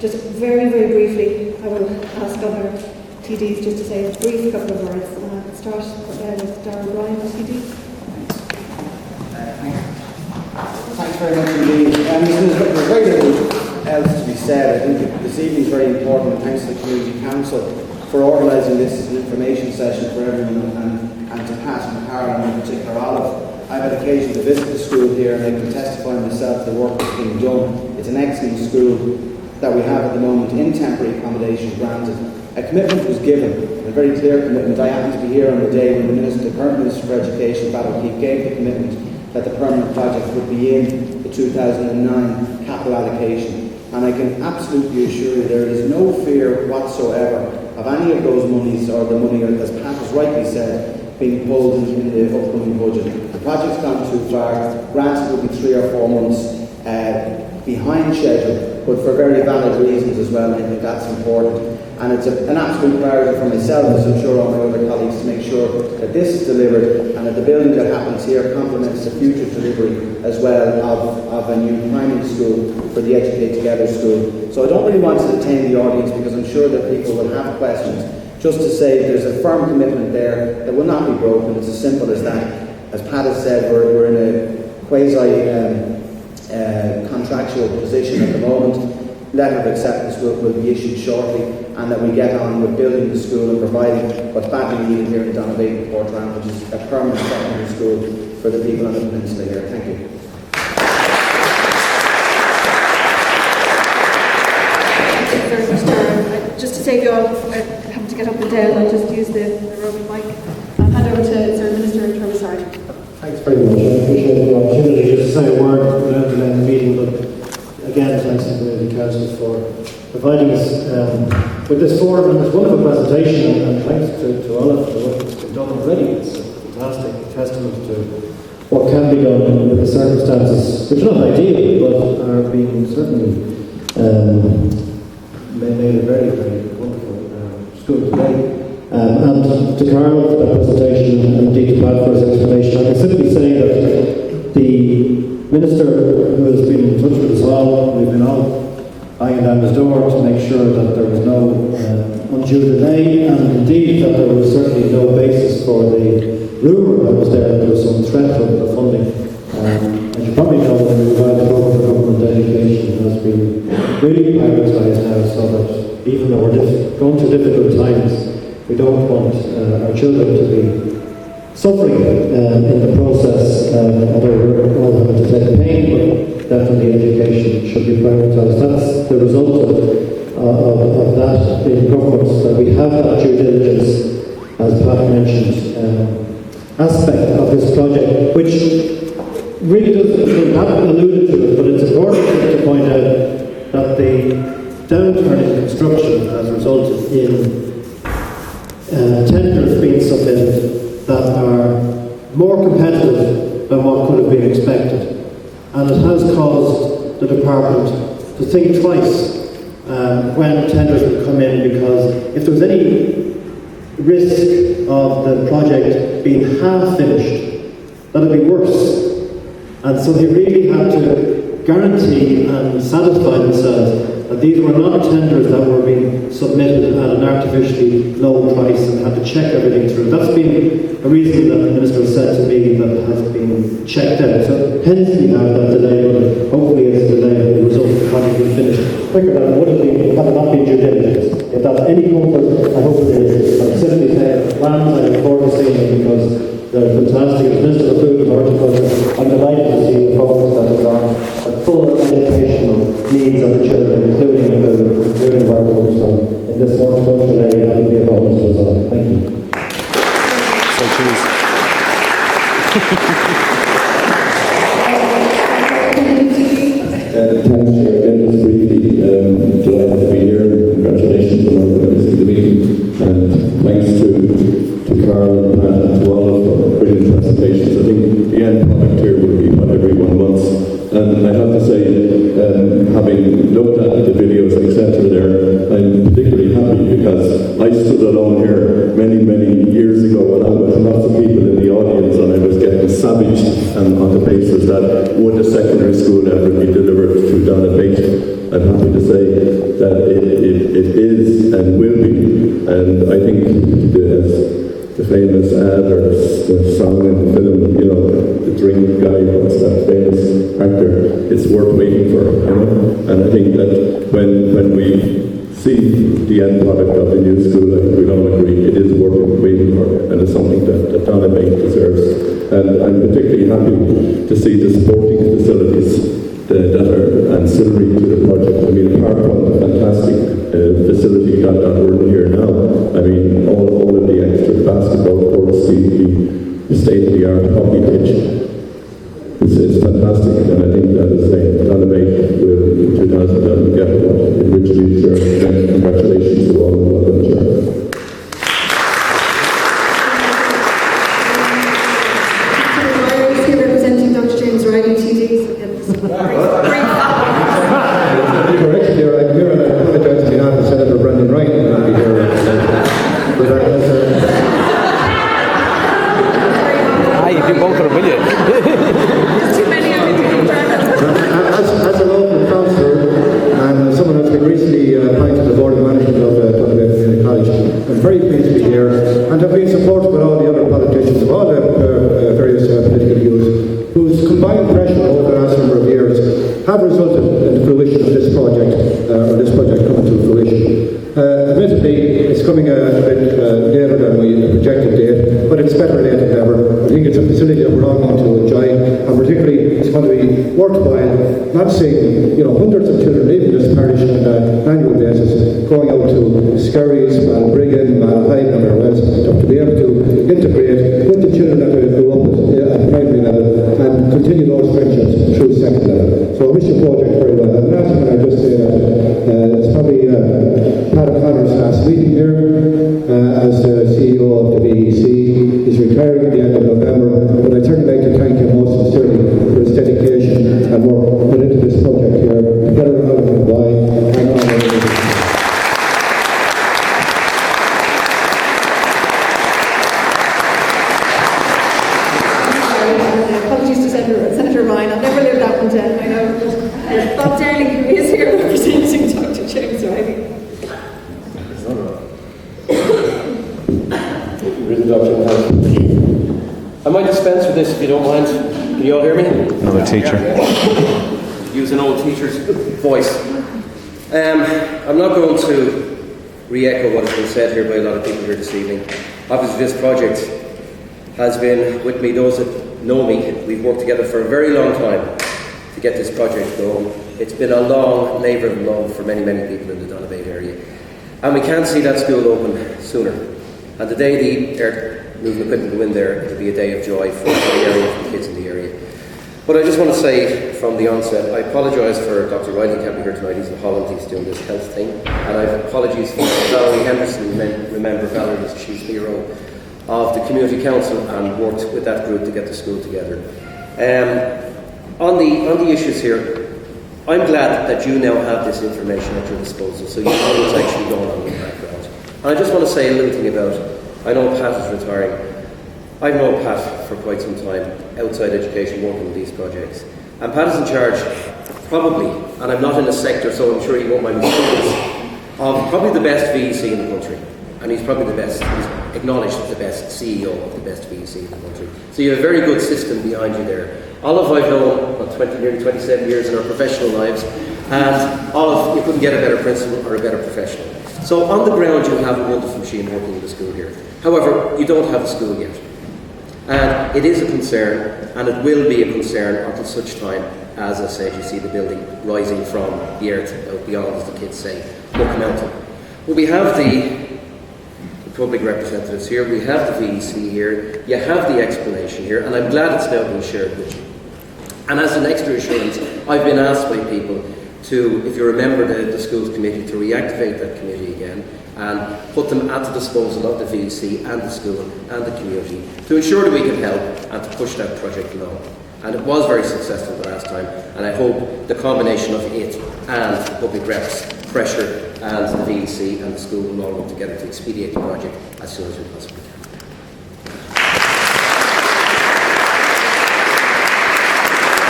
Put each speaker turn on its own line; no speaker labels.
Just very, very briefly, I will ask other TDs just to say a brief couple of words. Start with Darragh O'Brien TD.
Thanks very much indeed. There's very little else to be said. I think this evening is very important, and thanks to the Community Council for organising this as an information session for everyone, and to Pat and Carol and in particular Olive. I've had occasion to visit the school here, and I can testify myself the work that's being done. It's an excellent school that we have at the moment in temporary accommodation granted. A commitment was given, a very clear commitment. I happened to be here on the day when the current Minister for Education, Pat O'Keefe, gave the commitment that the permanent project would be in the 2009 capital allocation. And I can absolutely assure you there is no fear whatsoever of any of those monies, or the money, as Pat has rightly said, being pulled in the upcoming budget. The project's gone too far. Granted, will be 3 or 4 months behind schedule, but for very valid reasons as well, and I think that's important. And it's an absolute priority for myself, as I'm sure all my other colleagues, to make sure that this is delivered and that the building that happens here complements the future delivery as well of a new primary school for the Educate Together school. So I don't really want to detain the audience because I'm sure that people will have questions. Just to say there's a firm commitment there that will not be broken. It's as simple as that. As Pat has said, we're in a quasi-contractual position at the moment. Letter of acceptance will be issued shortly, and that we get on with building the school and providing what's badly needed here in Donabate and Portrand, which is a permanent secondary school for the people on the peninsula here. Thank you.
Thank you very much, Darragh. Just to save you all having to get up and down, I'll just use the roving mic. I'll hand over to Sir Minister Trevor Sargent.
Thanks very much. I appreciate the opportunity just to say a word without delaying the meeting, but again, thanks to the Community Council for providing us with this forum and this wonderful presentation, and thanks to all of the work that's been done already. It's a fantastic testament to what can be done with the circumstances, which are not ideal, but are being certainly made a very, very wonderful school today. And to Carl for that presentation, and indeed to Pat for his explanation. I can simply say that the Minister, who has been in touch with us all, we've been all banging down his door to make sure that there was no undue delay, and indeed that there was certainly no basis for the rumour that was there was some threat of the funding. As you probably know, the revised programme for government education has been really prioritised now, so that even though we're going through difficult times, we don't want our children to be suffering in the process, although we're all having to take pain, but definitely education should be prioritised. That's the result of that in government, that we have that due diligence, as Pat mentioned, aspect of this project, which really does, we haven't alluded to it, but it's important to point out that the downturn in construction has resulted in tenders being submitted that are more competitive than what could have been expected, and it has caused the department to think twice when tenders would come in, because if there was any risk of the project being half finished, that would be worse. And so they really had to guarantee and satisfy themselves that these were not tenders that were being submitted at an artificially low price, and had to check everything through. That's been a reason that the Minister has said to me that has been checked out. So hence we have that delay, but hopefully it's a delay that the result of the project will finish quicker than it would have been had it not been due diligence. If that's any comfort, I hope it is. I'm simply saying plans, I look forward to seeing them because they're fantastic. As Minister of Food and Horticulture, I'm delighted to see the focus that is on the full educational needs of the children, including environmental. So in this wonderful today, that will be a bonus to us all. Thank you.
So please.
Thanks, Chair. Again, just briefly, delighted to be here. Congratulations on organizing the meeting, and thanks to Carl and Pat and to all of for brilliant presentations. I think the end product here will be what everyone wants. And I have to say, having looked at the videos, etc. there, I'm particularly happy because I stood alone here many, many years ago, and I was lots of people in the audience, and I was getting savaged on the basis that would a secondary school ever be delivered to Donabate. I'm happy to say that it is and will be, and I think the famous ad or the song in the film, you know, the drink guy, what's that famous actor, it's worth waiting for, you know. And I think that when we see the end product of the new school, I think we'll all agree it is worth waiting for, and it's something that Donabate deserves. And I'm particularly happy to see the sporting facilities that are ancillary to the project. I mean, apart from the fantastic facility that we're in here now, I mean, all of the extra basketball courts, the state-of-the-art hockey pitch, it's fantastic, and I think that is Donabate will in 2011 get what it originally deserved. And congratulations to all of them.
Is here representing Dr. James Reilly TD.
Correction there, I'm here and I apologise on behalf of Senator Brendan Ryan. I'll be here.
You do both of them, will you?
Too many
As a local councillor and someone who's been recently appointed to the Board of Management of Donabate Community College, I'm very pleased to be here and have been supported by all the other politicians of all the various political views whose combined pressure over the last number of years have resulted in the fruition of this project, or this project coming to fruition. Admittedly, it's coming a bit later than we projected date, but it's better late than never. I think it's a facility that we're all going to enjoy, and particularly it's going to be worthwhile not seeing, you know, hundreds of children leaving this parish on an annual basis, going out to Skerries, Malbriggan, Malahide, and whatever else, to be able to integrate with the children that they grew up with at primary level and continue those friendships through second level. So I wish the project very well. And last thing I just say that it's probably Pat O'Connor's last meeting here as the CEO of the VEC. He's retiring at the end of November, but I'd certainly like to thank him most sincerely for his dedication and work put into this project here, together with McGuire and all the others.
Apologies to Senator Ryan. I've never lived that one down, I know. Bob Darragh, who is here representing Dr. James Reilly.
I might dispense with this if you don't mind. Can you all hear me?
Another teacher.
Use an old teacher's voice. I'm not going to re-echo what has been said here by a lot of people here this evening. Obviously this project has been with me, those that know me, we've worked together for a very long time to get this project going. It's been a long labour of love for many, many people in the Donabate area. And we can't see that school open sooner. And the day the earth moving equipment go in there, it'll be a day of joy for the area, for the kids in the area. But I just want to say from the onset, I apologise for Dr. Reilly can't be here tonight. He's in Holland, he's doing this health thing. And I have apologies for Valerie Henderson. Remember Valerie, she's the hero of the community council and worked with that group to get the school together. On the issues here, I'm glad that you now have this information at your disposal, so you know what's actually going on in the background. And I just want to say a little thing about, I know Pat is retiring. I've known Pat for quite some time, outside education, working with these projects. And Pat is in charge, probably, and I'm not in the sector, so I'm sure you won't mind me saying this, of probably the best VEC in the country. And he's probably the best, he's acknowledged as the best CEO of the best VEC in the country. So you have a very good system behind you there. Olive I've known, nearly 27 years in our professional lives, and Olive, you couldn't get a better principal or a better professional. So on the ground you have a wonderful machine working in the school here. However, you don't have a school yet. And it is a concern, and it will be a concern until such time as I said, you see the building rising from the earth out beyond, as the kids say, Muck Mountain. Well, we have the public representatives here, we have the VEC here, you have the explanation here, and I'm glad it's now been shared with you. And as an extra assurance, I've been asked by people to, if you remember the schools committee, to reactivate that committee again and put them at the disposal of the VEC and the school and the community to ensure that we can help and to push that project along. And it was very successful the last time, and I hope the combination of it and the public reps, pressure, and the VEC and the school will all work together to expedite the project as soon as we possibly can.